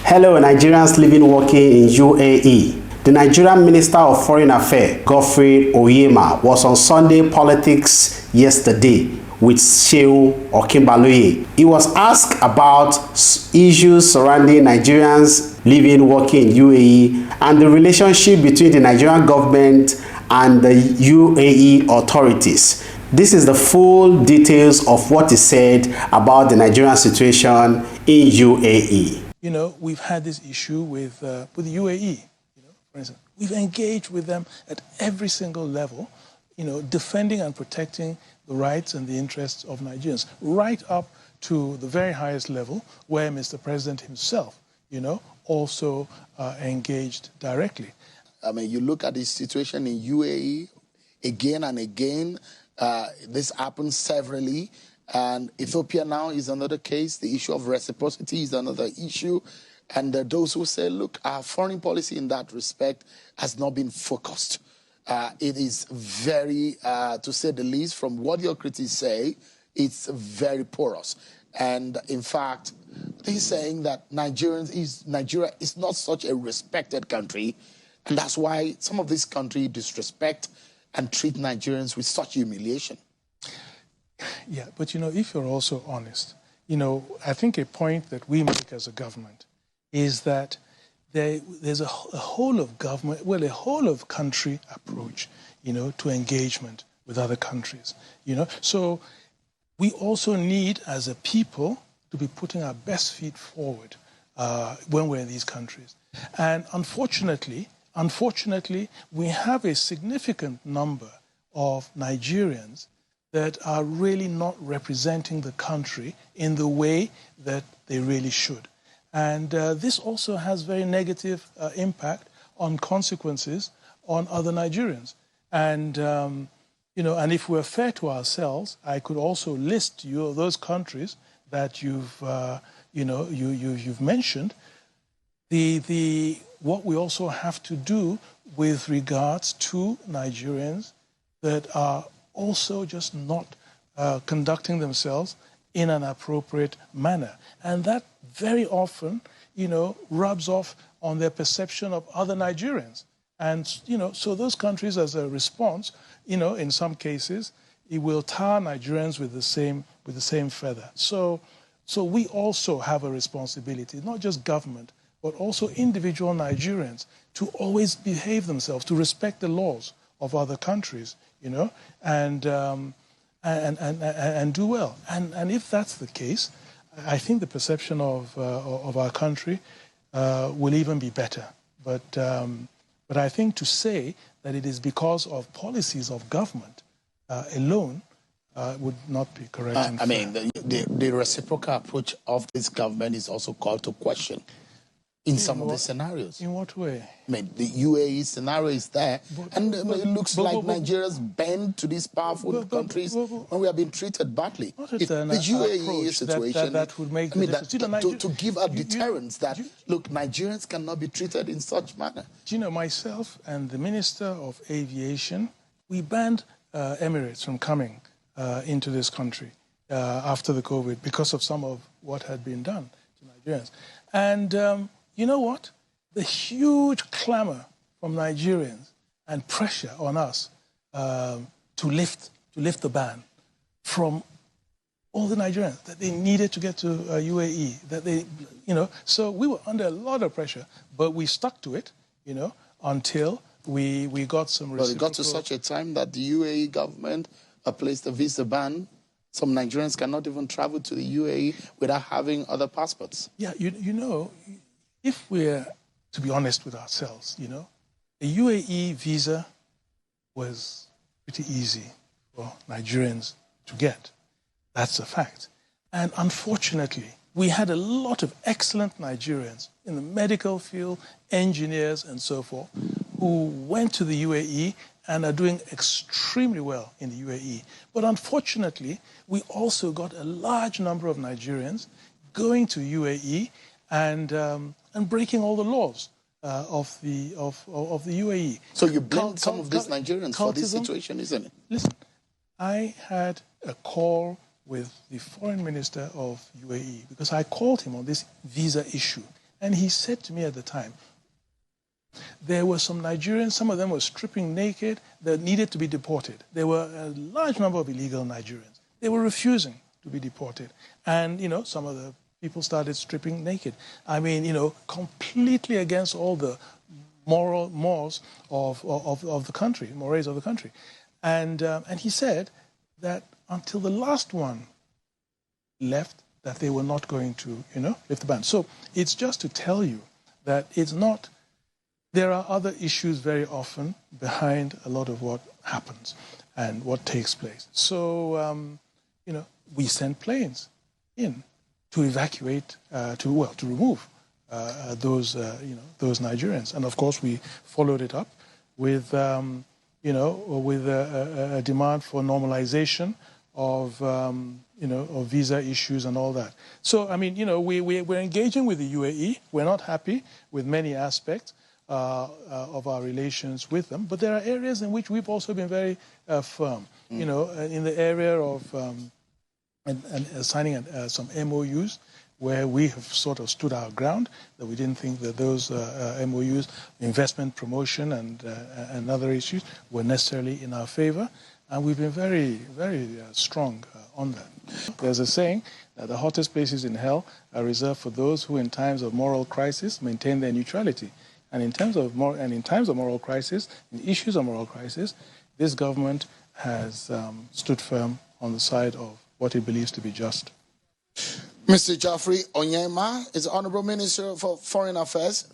Hello, Nigerians living working in UAE. The Nigerian Minister of Foreign Affairs, Godfrey Oyema, was on Sunday Politics yesterday with Shehu Okinbaloye. He was asked about issues surrounding Nigerians living working in UAE and the relationship between the Nigerian government and the UAE authorities. This is the full details of what is said about the Nigerian situation in UAE. You know, we've had this issue with the UAE, for instance. We've engaged with them at every single level, defending and protecting the rights and the interests of Nigerians, right up to the very highest level where Mr. President himself, also engaged directly. I mean, you look at the situation in UAE again and again. This happens severally. And Ethiopia now is another case. The issue of reciprocity is another issue. And those who say, look, our foreign policy in that respect has not been focused. It is very, to say the least, from what your critics say, it's very porous. And in fact, they're saying that Nigeria is not such a respected country. And that's why some of these countries disrespect and treat Nigerians with such humiliation. Yeah, but if you're also honest, I think a point that we make as a government is that there's a whole of government, well, a whole of country approach, to engagement with other countries, So we also need, as a people, to be putting our best feet forward when we're in these countries. And unfortunately, we have a significant number of Nigerians that are really not representing the country in the way that they really should. And this also has very negative impact on consequences on other Nigerians. And, and if we're fair to ourselves, I could also list to you those countries that you've mentioned. What we also have to do with regards to Nigerians that are also just not conducting themselves in an appropriate manner. And that very often, rubs off on their perception of other Nigerians. And, so those countries as a response, in some cases, it will tar Nigerians with the same feather. So we also have a responsibility, not just government, but also individual Nigerians to always behave themselves, to respect the laws of other countries, and do well. And if that's the case, I think the perception of our country will even be better. But I think to say that it is because of policies of government alone would not be correct. I mean, the reciprocal approach of this government is also called to question in some of the scenarios. In what way? I mean, the UAE scenario is there, and it looks like Nigeria's bend to these powerful countries when we have been treated badly. Not The UAE situation, that would make the difference. To give a deterrence that, look, Nigerians cannot be treated in such manner. Myself and the Minister of Aviation, we banned Emirates from coming into this country after the COVID because of some of what had been done to Nigerians. And you know what? The huge clamor from Nigerians and pressure on us to lift the ban from all the Nigerians that they needed to get to UAE, that they, so we were under a lot of pressure, but we stuck to it, until we got some reciprocal. But it got to such a time that the UAE government placed a visa ban. Some Nigerians cannot even travel to the UAE without having other passports. Yeah, if we're to be honest with ourselves, a UAE visa was pretty easy for Nigerians to get. That's a fact. And unfortunately, we had a lot of excellent Nigerians in the medical field, engineers and so forth, who went to the UAE and are doing extremely well in the UAE. But unfortunately, we also got a large number of Nigerians going to UAE and breaking all the laws of the UAE. So you blame some of these Nigerians for this situation, isn't it? Listen, I had a call with the foreign minister of UAE because I called him on this visa issue. And he said to me at the time, there were some Nigerians, some of them were stripping naked, that needed to be deported. There were a large number of illegal Nigerians. They were refusing to be deported. And, some of the people started stripping naked. I mean, completely against all the mores of the country, mores of the country. And he said that until the last one left, that they were not going to, lift the ban. So it's just to tell you that it's not. There are other issues very often behind a lot of what happens and what takes place. So, we send planes in to evacuate, to remove those Nigerians. And of course, we followed it up with, with a demand for normalization of, of visa issues and all that. So, I mean, we're engaging with the UAE. We're not happy with many aspects of our relations with them, but there are areas in which we've also been very firm. In the area of signing some MOUs where we have sort of stood our ground, that we didn't think that those MOUs, investment promotion and other issues, were necessarily in our favor, and we've been very, very strong on that. There's a saying that the hottest places in hell are reserved for those who, in times of moral crisis, maintain their neutrality. And in times of moral crisis, in issues of moral crisis, this government has stood firm on the side of what it believes to be just. Mr. Geoffrey Onyema is the Honorable Minister for Foreign Affairs.